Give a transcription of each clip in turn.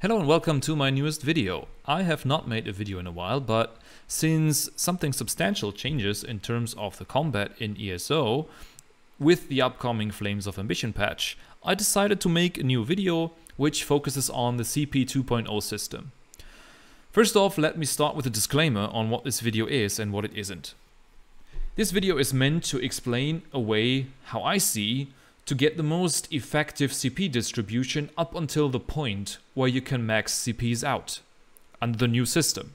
Hello and welcome to my newest video. I have not made a video in a while, but since something substantial changes in terms of the combat in ESO, with the upcoming Flames of Ambition patch, I decided to make a new video which focuses on the CP 2.0 system. First off, let me start with a disclaimer on what this video is and what it isn't. This video is meant to explain a way how I see to get the most effective CP distribution up until the point where you can max CPs out under the new system.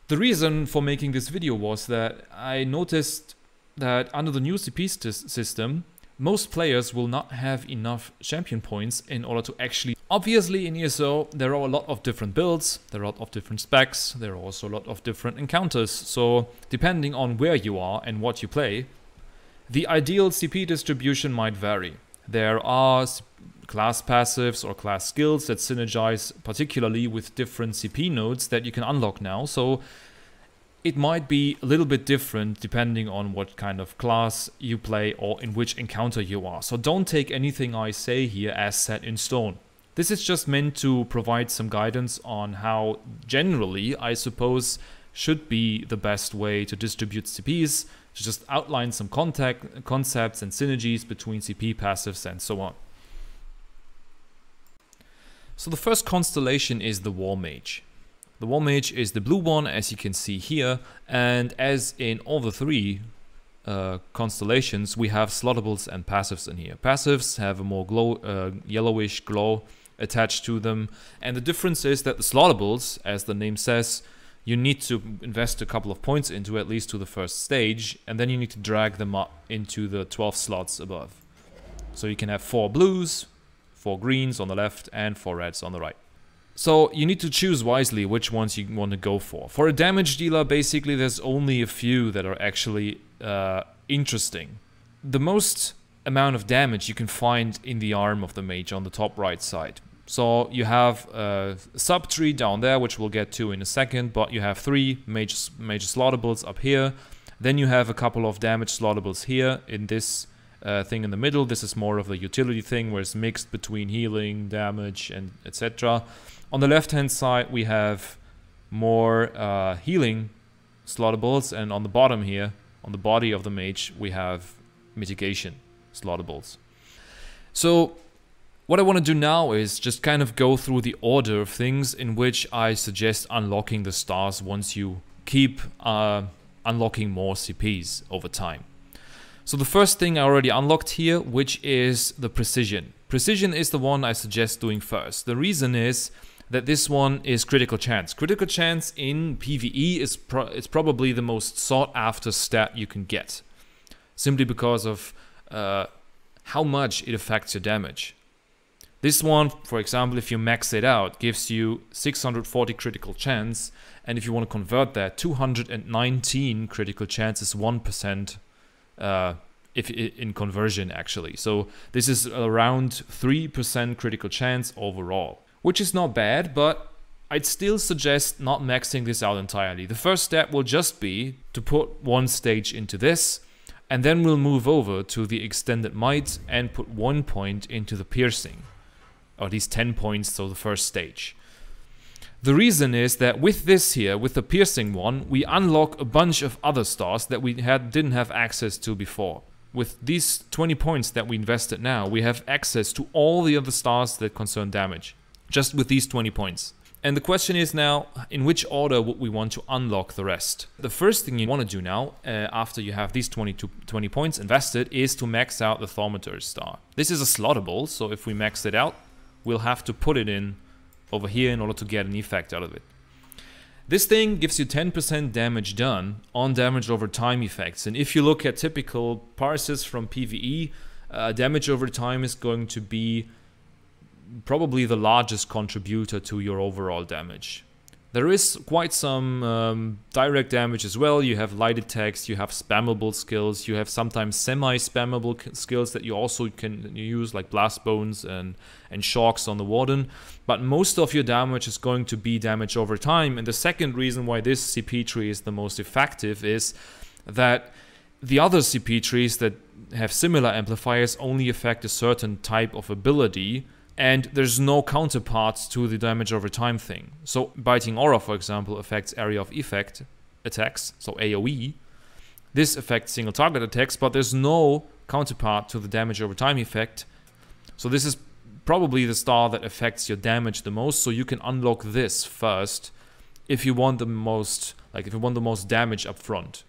The reason for making this video was that I noticed that under the new CP system, most players will not have enough champion points in order to actually... Obviously in ESO there are a lot of different builds, there are a lot of different specs, there are also a lot of different encounters, so depending on where you are and what you play, the ideal CP distribution might vary. There are class passives or class skills that synergize particularly with different CP nodes that you can unlock now, so it might be a little bit different depending on what kind of class you play or in which encounter you are. So don't take anything I say here as set in stone. This is just meant to provide some guidance on how generally, I suppose, should be the best way to distribute CPs, to just outline some concepts and synergies between CP passives and so on. So the first constellation is the Warmage. The Warmage is the blue one, as you can see here, and as in all the three constellations, we have Slottables and passives in here. Passives have a more yellowish glow attached to them, and the difference is that the Slottables, as the name says, you need to invest a couple of points into, at least to the first stage, and then you need to drag them up into the 12 slots above. So you can have 4 blues, 4 greens on the left, and 4 reds on the right. So you need to choose wisely which ones you want to go for. For a damage dealer, basically there's only a few that are actually interesting. The most amount of damage you can find in the arm of the mage on the top right side. So you have a sub-tree down there, which we'll get to in a second, but you have 3 major Slottables up here. Then you have a couple of damage Slottables here in this thing in the middle. This is more of the utility thing, where it's mixed between healing, damage, and etc. On the left-hand side, we have more healing Slottables, and on the bottom here, on the body of the mage, we have Mitigation Slottables. So what I want to do now is just kind of go through the order of things in which I suggest unlocking the stars once you keep unlocking more CPs over time. So the first thing I already unlocked here, which is the Precision. Precision is the one I suggest doing first. The reason is that this one is critical chance. Critical chance in PvE is probably the most sought after stat you can get, simply because of how much it affects your damage. This one, for example, if you max it out, gives you 640 critical chance, and if you want to convert that, 219 critical chance is 1% if in conversion actually. So this is around 3% critical chance overall, which is not bad, but I'd still suggest not maxing this out entirely. The first step will just be to put 1 stage into this, and then we'll move over to the Extended Might and put 1 point into the Piercing. Or at least 10 points, so the first stage. The reason is that with this here, with the Piercing one, we unlock a bunch of other stars that we didn't have access to before. With these 20 points that we invested now, we have access to all the other stars that concern damage, just with these 20 points. And the question is now, in which order would we want to unlock the rest? The first thing you want to do now, after you have these 20 points invested, is to max out the Thaumaturge star. This is a Slottable, so if we max it out, we'll have to put it in over here in order to get an effect out of it. This thing gives you 10% damage done on damage over time effects. And if you look at typical parses from PvE, damage over time is going to be probably the largest contributor to your overall damage. There is quite some direct damage as well. You have lighted text, you have spammable skills, you have sometimes semi-spammable skills that you also can use, like Blast Bones and Shocks on the Warden. But most of your damage is going to be damage over time. And the second reason why this CP tree is the most effective is that the other CP trees that have similar amplifiers only affect a certain type of ability and there's no counterpart to the damage over time thing. So Biting Aura, for example, affects area of effect attacks, so AoE. This affects single target attacks, but there's no counterpart to the damage over time effect. So this is probably the star that affects your damage the most, so you can unlock this first if you want the most, like if you want the most damage up front.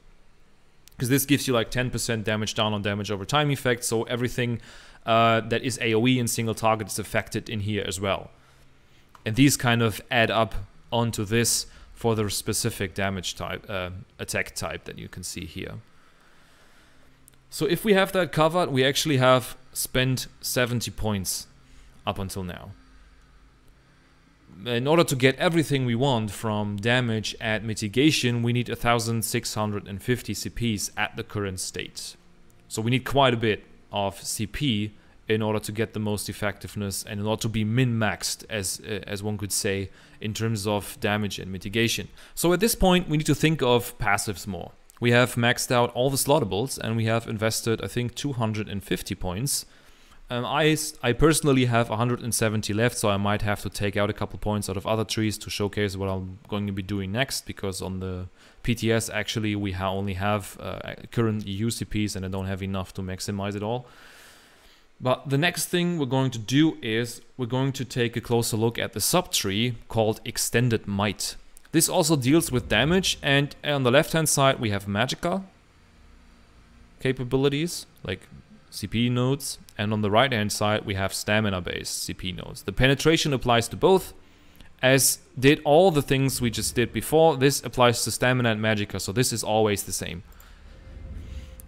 Because this gives you like 10% damage down on damage over time effect, so everything that is AoE and single target is affected in here as well. And these kind of add up onto this for the specific damage type, attack type that you can see here. So if we have that covered, we actually have spent 70 points up until now. In order to get everything we want from damage at mitigation, we need 1650 CPs at the current state. So we need quite a bit of CP in order to get the most effectiveness and in order to be min-maxed, as one could say, in terms of damage and mitigation. So at this point, we need to think of passives more. We have maxed out all the Slottables and we have invested, I think, 250 points. I personally have 170 left, so I might have to take out a couple points out of other trees to showcase what I'm going to be doing next, because on the PTS actually we only have current EU CPs and I don't have enough to maximize it all. But the next thing we're going to do is we're going to take a closer look at the subtree called Extended Might. This also deals with damage, and on the left hand side we have Magicka capabilities like CP nodes, and on the right hand side we have stamina based CP nodes. The penetration applies to both, as did all the things we just did before. This applies to stamina and Magicka, so this is always the same.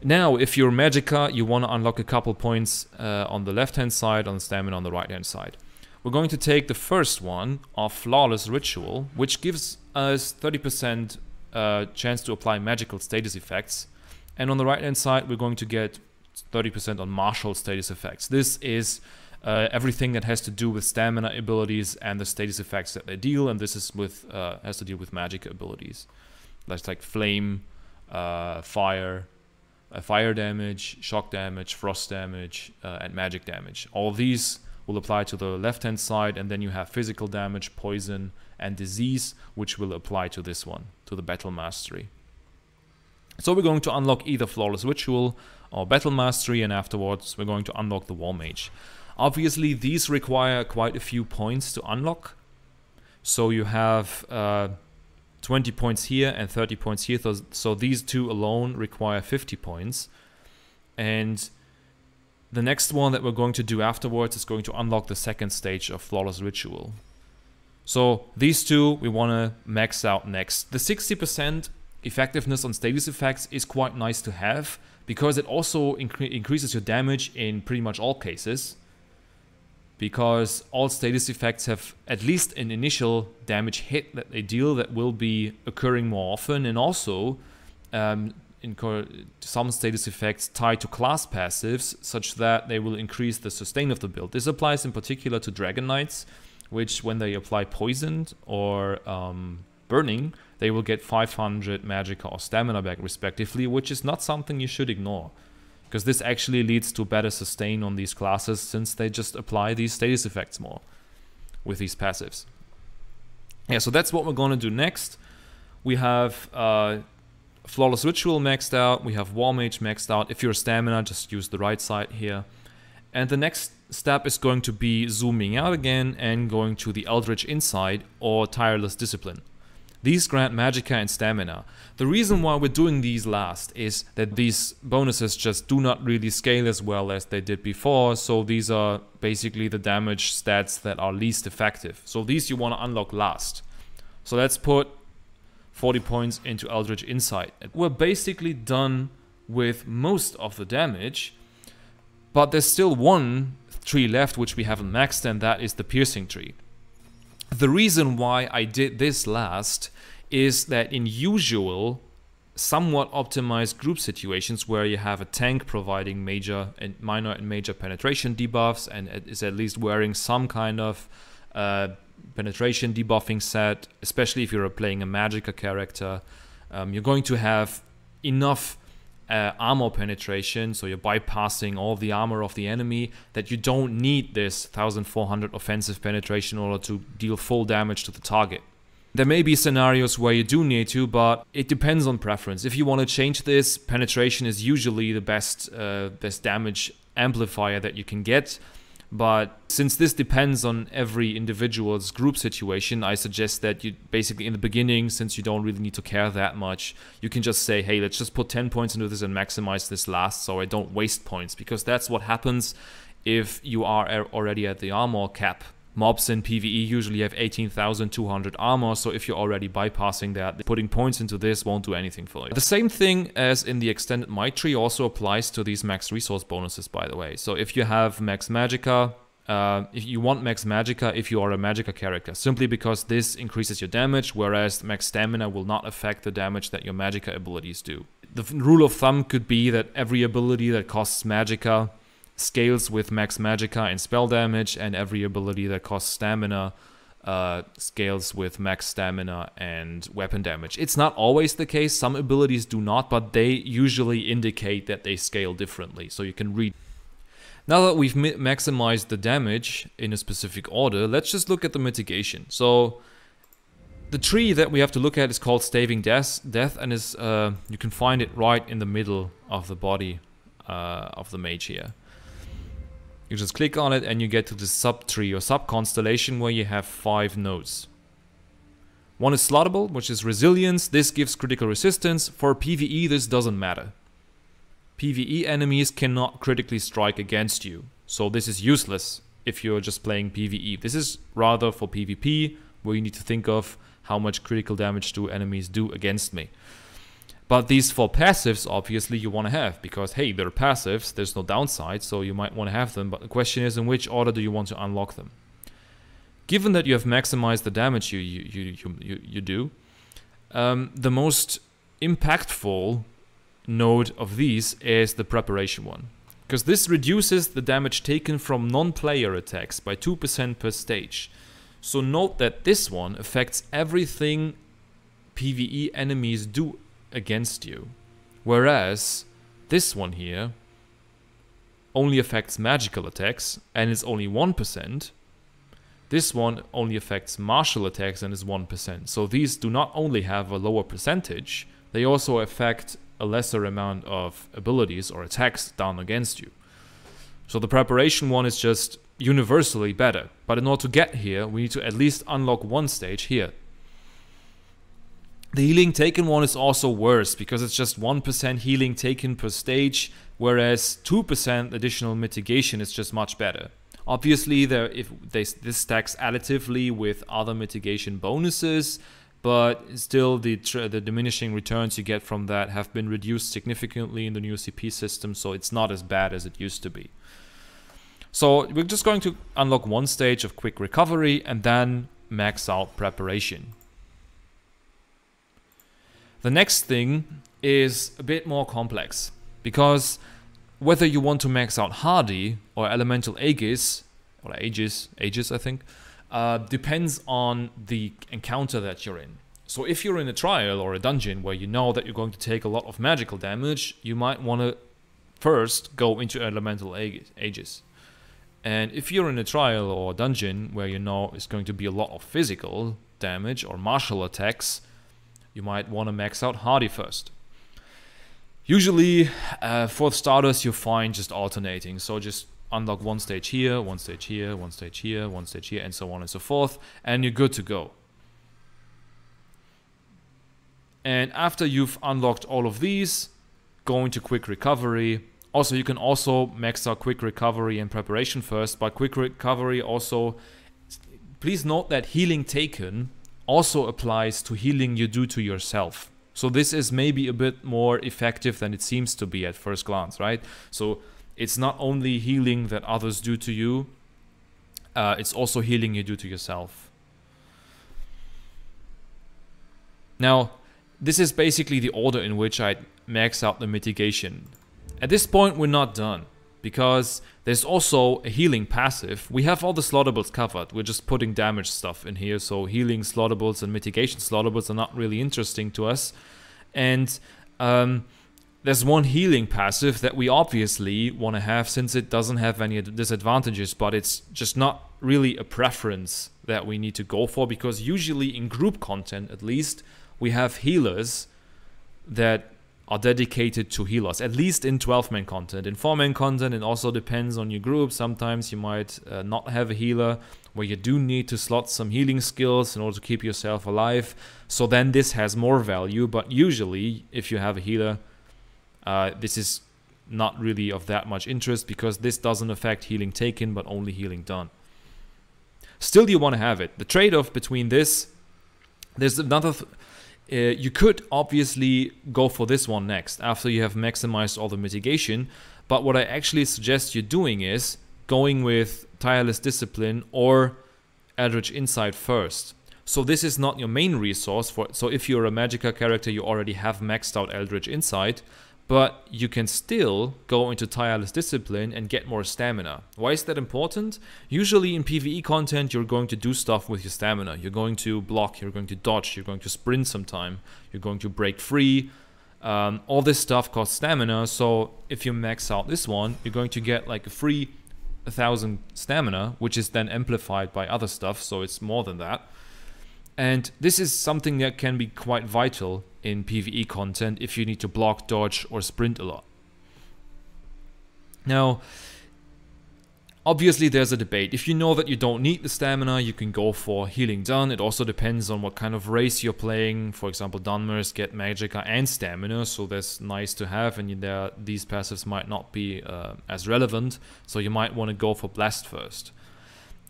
Now if you're Magicka, you want to unlock a couple points on the left hand side, on the stamina on the right hand side. We're going to take the first one of Flawless Ritual, which gives us 30% chance to apply magical status effects, and on the right hand side we're going to get 30% on martial status effects. This is everything that has to do with stamina abilities and the status effects that they deal, and this is with has to deal with magic abilities. That's like flame, fire damage, shock damage, frost damage, and magic damage. All these will apply to the left hand side, and then you have physical damage, poison, and disease, which will apply to this one, to the Battle Mastery. So we're going to unlock either Flawless Ritual or Battle Mastery, and afterwards we're going to unlock the Warmage. Obviously these require quite a few points to unlock. So you have 20 points here and 30 points here, so these two alone require 50 points. And the next one that we're going to do afterwards is going to unlock the second stage of Flawless Ritual. So these two we want to max out next. The 60% effectiveness on status effects is quite nice to have, because it also increases your damage in pretty much all cases, because all status effects have at least an initial damage hit that they deal that will be occurring more often, and also some status effects tied to class passives such that they will increase the sustain of the build. This applies in particular to Dragon Knights, which when they apply Poisoned or Burning, they will get 500 Magicka or Stamina back respectively, which is not something you should ignore, because this actually leads to better sustain on these classes, since they just apply these status effects more with these passives. Yeah, so that's what we're going to do next. We have Flawless Ritual maxed out, we have Warmage maxed out. If you're Stamina, just use the right side here. And the next step is going to be zooming out again and going to the Eldritch Insight or Tireless Discipline. These grant Magicka and Stamina. The reason why we're doing these last is that these bonuses just do not really scale as well as they did before, so these are basically the damage stats that are least effective. So these you want to unlock last. So let's put 40 points into Eldritch Insight. We're basically done with most of the damage, but there's still one tree left which we haven't maxed, and that is the Piercing tree. The reason why I did this last is that in usual, somewhat optimized group situations where you have a tank providing major and minor and major penetration debuffs and is at least wearing some kind of penetration debuffing set, especially if you're playing a Magicka character, you're going to have enough armor penetration, so you're bypassing all the armor of the enemy, that you don't need this 1400 offensive penetration in order to deal full damage to the target. There may be scenarios where you do need to, but it depends on preference. If you want to change this, penetration is usually the best damage amplifier that you can get. But since this depends on every individual's group situation, I suggest that you basically in the beginning, since you don't really need to care that much, you can just say, hey, let's just put 10 points into this and maximize this last so I don't waste points. Because that's what happens if you are already at the armor cap. Mobs in PvE usually have 18,200 armor, so if you're already bypassing that, putting points into this won't do anything for you. The same thing as in the extended might tree also applies to these max resource bonuses, by the way. So if you have max magicka, if you want max magicka if you are a magicka character, simply because this increases your damage, whereas max stamina will not affect the damage that your magicka abilities do. The rule of thumb could be that every ability that costs magicka scales with max magicka and spell damage, and every ability that costs stamina scales with max stamina and weapon damage. It's not always the case, some abilities do not, but they usually indicate that they scale differently, so you can read. Now that we've maximized the damage in a specific order, let's just look at the mitigation. So the tree that we have to look at is called Staving Death, and is you can find it right in the middle of the body of the mage here. You just click on it and you get to the sub-tree or sub-constellation where you have 5 nodes. One is Slottable, which is resilience. This gives critical resistance. For PvE, this doesn't matter. PvE enemies cannot critically strike against you, so this is useless if you're just playing PvE. This is rather for PvP, where you need to think of how much critical damage do enemies do against me. But these 4 passives, obviously, you want to have, because, hey, they're passives, there's no downside, so you might want to have them, but the question is, in which order do you want to unlock them? Given that you have maximized the damage you do, the most impactful node of these is the preparation one, because this reduces the damage taken from non-player attacks by 2% per stage. So note that this one affects everything PvE enemies do against you, whereas this one here only affects magical attacks and is only 1%. This one only affects martial attacks and is 1%. So these do not only have a lower percentage, they also affect a lesser amount of abilities or attacks down against you. So the preparation one is just universally better, but in order to get here we need to at least unlock one stage here. The healing taken one is also worse, because it's just 1% healing taken per stage, whereas 2% additional mitigation is just much better. Obviously, this stacks additively with other mitigation bonuses, but still the diminishing returns you get from that have been reduced significantly in the new CP system, so it's not as bad as it used to be. So we're just going to unlock one stage of quick recovery and then max out preparation. The next thing is a bit more complex, because whether you want to max out Hardy or Elemental Aegis, or Aegis I think, depends on the encounter that you're in. So if you're in a trial or a dungeon where you know that you're going to take a lot of magical damage, you might want to first go into Elemental Aegis. And if you're in a trial or a dungeon where you know it's going to be a lot of physical damage or martial attacks, you might want to max out Hardy first. Usually, for starters, you find just alternating. So just unlock one stage here, one stage here, one stage here, one stage here, and so on and so forth, and you're good to go. And after you've unlocked all of these, go into quick recovery. Also, you can also max out quick recovery and preparation first, but quick recovery also, please note that healing taken also applies to healing you do to yourself. So this is maybe a bit more effective than it seems to be at first glance, right? So it's not only healing that others do to you, it's also healing you do to yourself. Now, this is basically the order in which I max out the mitigation. At this point, we're not done, because there's also a healing passive. We have all the Slottables covered. We're just putting damage stuff in here, so healing Slottables and mitigation Slottables are not really interesting to us. And there's one healing passive that we obviously want to have since it doesn't have any disadvantages, but it's just not really a preference that we need to go for, because usually in group content, at least, we have healers that are dedicated to healers, at least in 12-man content. In 4-man content, it also depends on your group. Sometimes you might not have a healer, where you do need to slot some healing skills in order to keep yourself alive. So then this has more value, but usually if you have a healer, this is not really of that much interest, because this doesn't affect healing taken, but only healing done. Still, you want to have it. The trade-off between this, there's another... you could obviously go for this one next, after you have maximized all the mitigation, but what I actually suggest you doing is going with Tireless Discipline or Eldritch Insight first. So this is not your main resource, so if you're a Magicka character, you already have maxed out Eldritch Insight, but you can still go into Tireless Discipline and get more stamina. Why is that important? Usually in PvE content, you're going to do stuff with your stamina. You're going to block, you're going to dodge, you're going to sprint sometime, you're going to break free. All this stuff costs stamina, so if you max out this one, you're going to get like a free 1,000 stamina, which is then amplified by other stuff, so it's more than that. And this is something that can be quite vital in PvE content if you need to block, dodge, or sprint a lot. Now, obviously there's a debate. If you know that you don't need the stamina, you can go for healing done. It also depends on what kind of race you're playing. For example, Dunmers get Magicka and stamina, so that's nice to have, and these passives might not be as relevant, so you might want to go for Blessed first.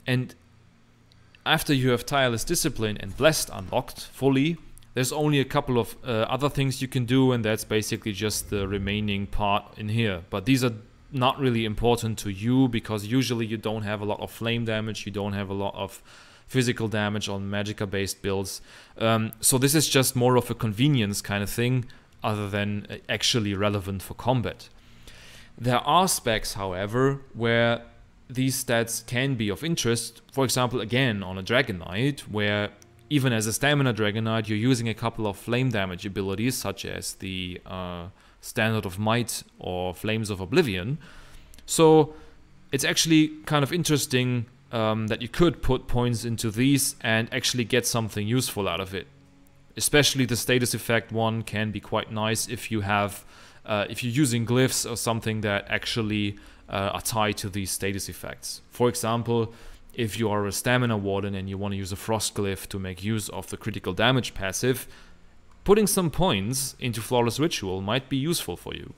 And after you have Tireless Discipline and Blessed unlocked fully, there's only a couple of other things you can do, and that's basically just the remaining part in here. But these are not really important to you, because usually you don't have a lot of flame damage, you don't have a lot of physical damage on Magicka based builds. So this is just more of a convenience kind of thing, other than actually relevant for combat. There are specs, however, where these stats can be of interest. For example, again, on a Dragon Knight, where even as a Stamina Dragon Knight, you're using a couple of flame damage abilities, such as the Standard of Might or Flames of Oblivion. So it's actually kind of interesting that you could put points into these and actually get something useful out of it. Especially the status effect one can be quite nice if you have, if you're using glyphs or something that actually are tied to these status effects. For example, if you are a Stamina Warden and you want to use a Frost Glyph to make use of the critical damage passive, putting some points into Flawless Ritual might be useful for you.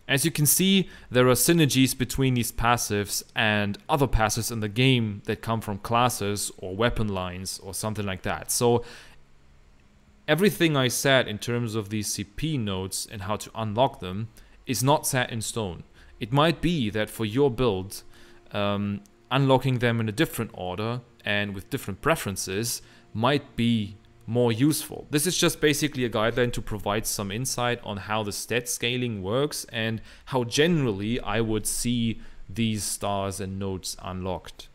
As you can see, there are synergies between these passives and other passives in the game that come from classes or weapon lines or something like that. So everything I said in terms of these CP nodes and how to unlock them is not set in stone. It might be that for your build, unlocking them in a different order and with different preferences might be more useful. This is just basically a guideline to provide some insight on how the stat scaling works and how generally I would see these stars and nodes unlocked.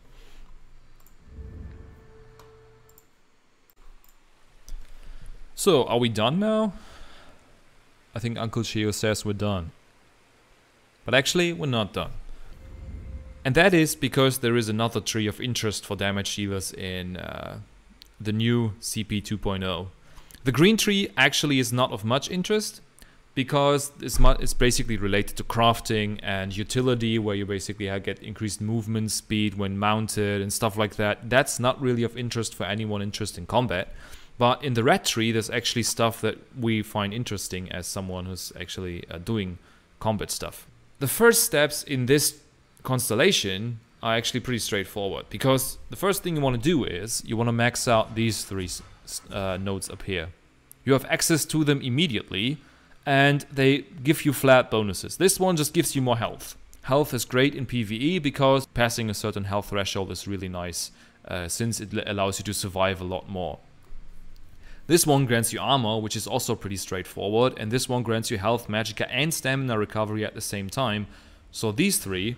So, are we done now? I think Uncle Shio says we're done. But actually, we're not done. And that is because there is another tree of interest for damage dealers in the new CP 2.0. The green tree actually is not of much interest, because it's basically related to crafting and utility, where you basically get increased movement speed when mounted and stuff like that. That's not really of interest for anyone interested in combat. But in the red tree, there's actually stuff that we find interesting as someone who's actually doing combat stuff. The first steps in this constellation are actually pretty straightforward, because the first thing you want to do is you want to max out these three nodes up here. You have access to them immediately, and they give you flat bonuses. This one just gives you more health. Health is great in PvE because passing a certain health threshold is really nice, since it allows you to survive a lot more. This one grants you armor, which is also pretty straightforward, and this one grants you health, magicka, and stamina recovery at the same time. So these three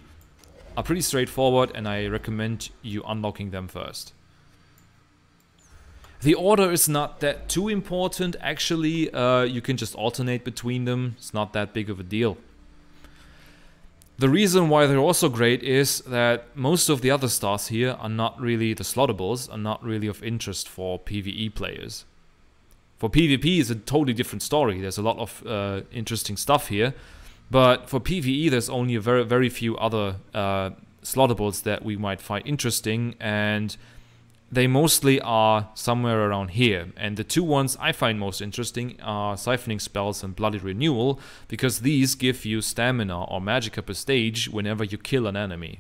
are pretty straightforward, and I recommend you unlocking them first. The order is not that too important, actually. You can just alternate between them. It's not that big of a deal. The reason why they're also great is that most of the other stars here are not really, the Slottables are not really of interest for PvE players. For PvP is a totally different story. There's a lot of interesting stuff here. But for PvE there's only a very few other Slottables that we might find interesting, and they mostly are somewhere around here. And the two ones I find most interesting are Siphoning Spells and Bloody Renewal, because these give you stamina or magicka per stage whenever you kill an enemy.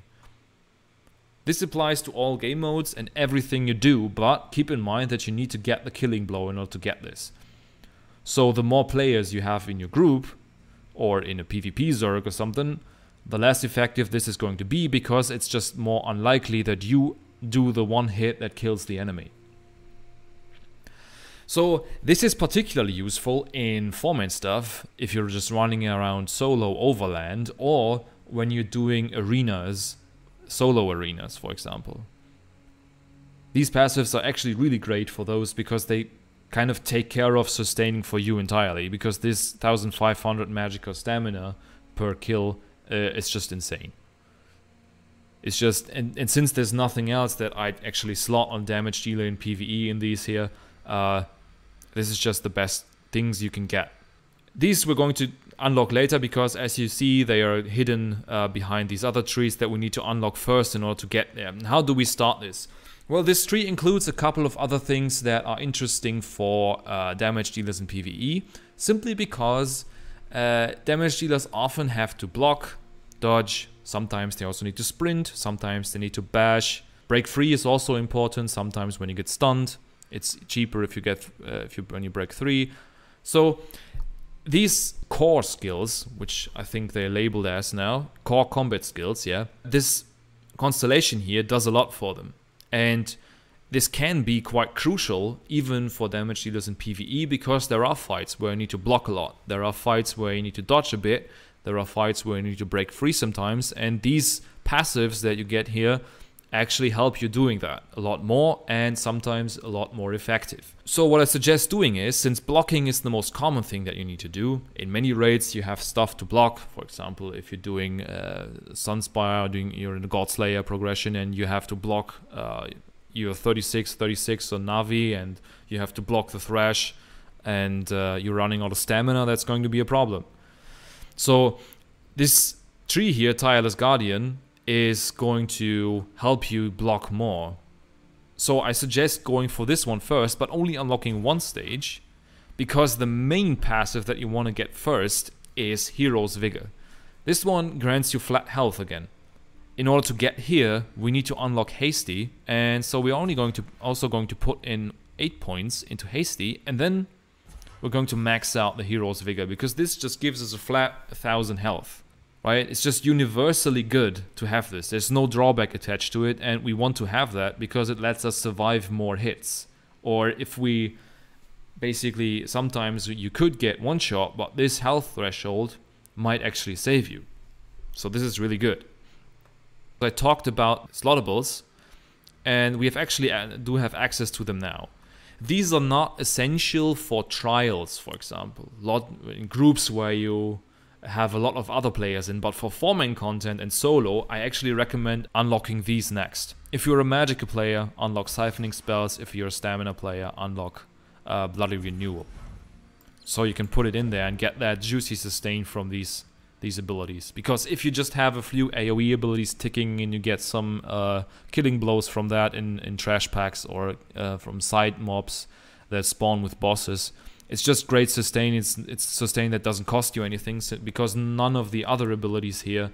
This applies to all game modes and everything you do, but keep in mind that you need to get the killing blow in order to get this. So the more players you have in your group, or in a PvP Zerg or something, the less effective this is going to be, because it's just more unlikely that you do the one hit that kills the enemy. So this is particularly useful in 4-man stuff if you're just running around solo overland, or when you're doing arenas, solo arenas for example. These passives are actually really great for those, because they kind of take care of sustaining for you entirely, because this 1500 magicka stamina per kill is just insane. It's just, and since there's nothing else that I'd actually slot on damage dealer in PvE in these here, this is just the best things you can get. These we're going to unlock later, because as you see they are hidden behind these other trees that we need to unlock first in order to get there. And how do we start this? Well, this tree includes a couple of other things that are interesting for damage dealers in PvE, simply because damage dealers often have to block, dodge, sometimes they also need to sprint, sometimes they need to bash. Break free is also important. Sometimes when you get stunned, it's cheaper if you get when you break 3. So these core skills, which I think they're labeled as now, core combat skills, yeah, this constellation here does a lot for them. And this can be quite crucial even for damage dealers in PvE, because there are fights where you need to block a lot. There are fights where you need to dodge a bit. There are fights where you need to break free sometimes, and these passives that you get here actually help you doing that a lot more, and sometimes a lot more effective. So what I suggest doing is, since blocking is the most common thing that you need to do, in many raids you have stuff to block. For example, if you're doing Sunspire, you're in the Godslayer progression and you have to block your 36 on Navi, and you have to block the Thrash, and you're running out of stamina, that's going to be a problem. So this tree here, Tireless Guardian, is going to help you block more. So I suggest going for this one first, but only unlocking one stage, because the main passive that you want to get first is Hero's Vigor. This one grants you flat health again. In order to get here, we need to unlock Hasty, and so we're only also going to put in 8 points into Hasty, and then we're going to max out the Hero's Vigor, because this just gives us a flat 1000 health, right? It's just universally good to have this. There's no drawback attached to it, and we want to have that because it lets us survive more hits. Or if we basically, sometimes you could get one shot, but this health threshold might actually save you. So this is really good. I talked about Slottables, and we have actually do have access to them now. These are not essential for trials, for example, in groups where you have a lot of other players in, but for 4-man content and solo, I actually recommend unlocking these next. If you're a magicka player, unlock Siphoning Spells. If you're a stamina player, unlock Bloody Renewal. So you can put it in there and get that juicy sustain from these abilities. Because if you just have a few AoE abilities ticking and you get some killing blows from that in trash packs or from side mobs that spawn with bosses, it's just great sustain. It's sustain that doesn't cost you anything, because none of the other abilities here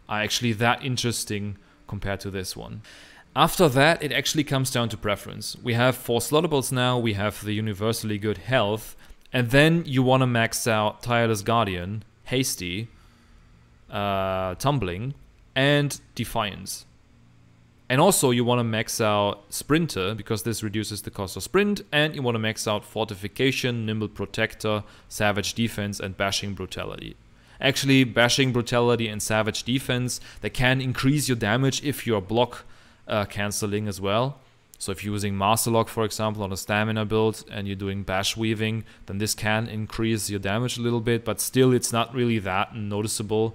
are actually that interesting compared to this one. After that, it actually comes down to preference. We have 4 Slottables now, we have the universally good health, and then you want to max out Tireless Guardian, Hasty, Tumbling, and Defiance. And also you want to max out Sprinter, because this reduces the cost of sprint, and you want to max out Fortification, Nimble Protector, Savage Defense, and Bashing Brutality. Actually, Bashing Brutality and Savage Defense, they can increase your damage if you're block cancelling as well. So if you're using Master Lock, for example, on a stamina build and you're doing bash weaving, then this can increase your damage a little bit, but still it's not really that noticeable.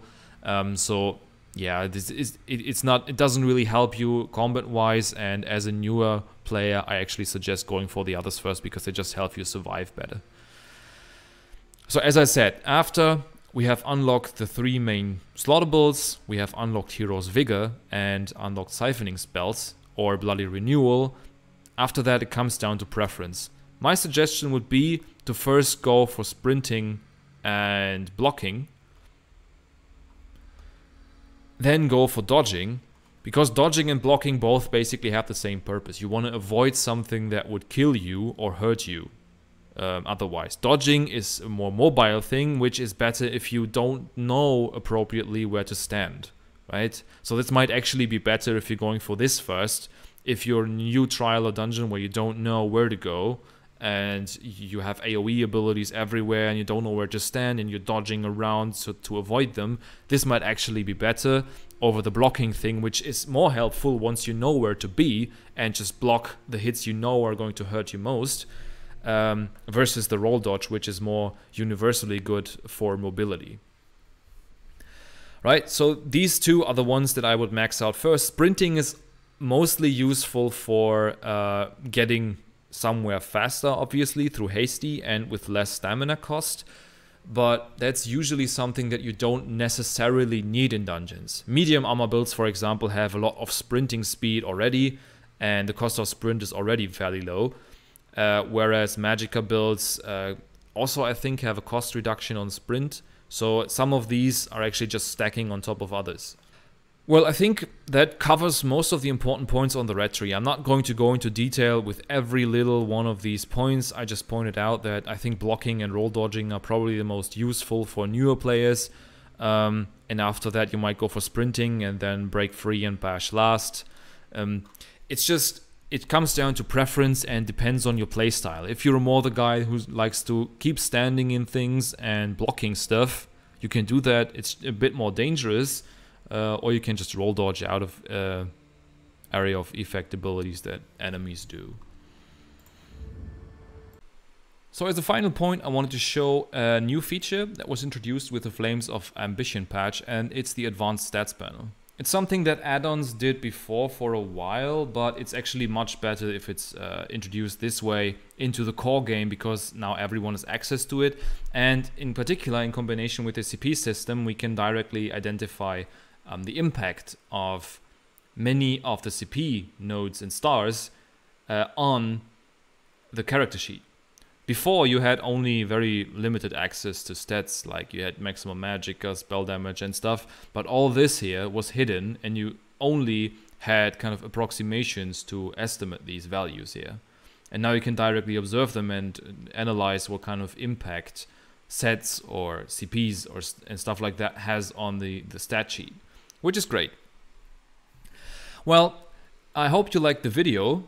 So yeah, it doesn't really help you combat wise, and as a newer player, I actually suggest going for the others first because they just help you survive better. So as I said, after we have unlocked the 3 main Slottables, we have unlocked Hero's Vigor and unlocked Siphoning spells or Bloody Renewal. After that, it comes down to preference. My suggestion would be to first go for sprinting and blocking, then go for dodging, because dodging and blocking both basically have the same purpose. You want to avoid something that would kill you or hurt you otherwise. Dodging is a more mobile thing, which is better if you don't know appropriately where to stand, right? So this might actually be better if you're going for this first. If you're a new trial or dungeon where you don't know where to go, and you have AoE abilities everywhere and you don't know where to stand and you're dodging around to avoid them, this might actually be better over the blocking thing, which is more helpful once you know where to be and just block the hits you know are going to hurt you most, versus the roll dodge, which is more universally good for mobility. Right, so these two are the ones that I would max out first. Sprinting is mostly useful for getting somewhere faster, obviously, through hasty and with less stamina cost, but that's usually something that you don't necessarily need in dungeons. Medium armor builds, for example, have a lot of sprinting speed already, and the cost of sprint is already fairly low, whereas Magicka builds also, I think, have a cost reduction on sprint, so some of these are actually just stacking on top of others. Well, I think that covers most of the important points on the red tree. I'm not going to go into detail with every little one of these points. I just pointed out that I think blocking and roll dodging are probably the most useful for newer players. And after that, you might go for sprinting and then break free and bash last. It comes down to preference and depends on your playstyle. If you're more the guy who likes to keep standing in things and blocking stuff, you can do that. It's a bit more dangerous. Or you can just roll dodge out of area of effect abilities that enemies do. So as a final point, I wanted to show a new feature that was introduced with the Flames of Ambition patch, and it's the advanced stats panel. It's something that add-ons did before for a while, but it's actually much better if it's introduced this way into the core game, because now everyone has access to it, and in particular in combination with the CP system, we can directly identify the impact of many of the CP nodes and stars on the character sheet. Before, you had only very limited access to stats, like you had maximum magicka, spell damage and stuff, but all this here was hidden and you only had kind of approximations to estimate these values here. And now you can directly observe them and analyze what kind of impact sets or CPs and stuff like that has on the stat sheet, which is great. Well, I hope you liked the video.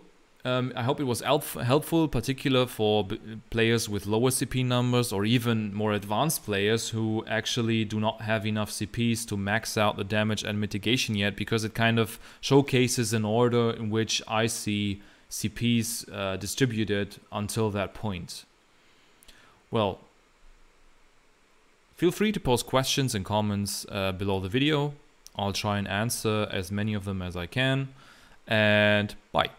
I hope it was helpful, particularly for players with lower CP numbers or even more advanced players who actually do not have enough CPs to max out the damage and mitigation yet, because it kind of showcases an order in which I see CPs distributed until that point. Well, feel free to post questions and comments below the video. I'll try and answer as many of them as I can, and bye.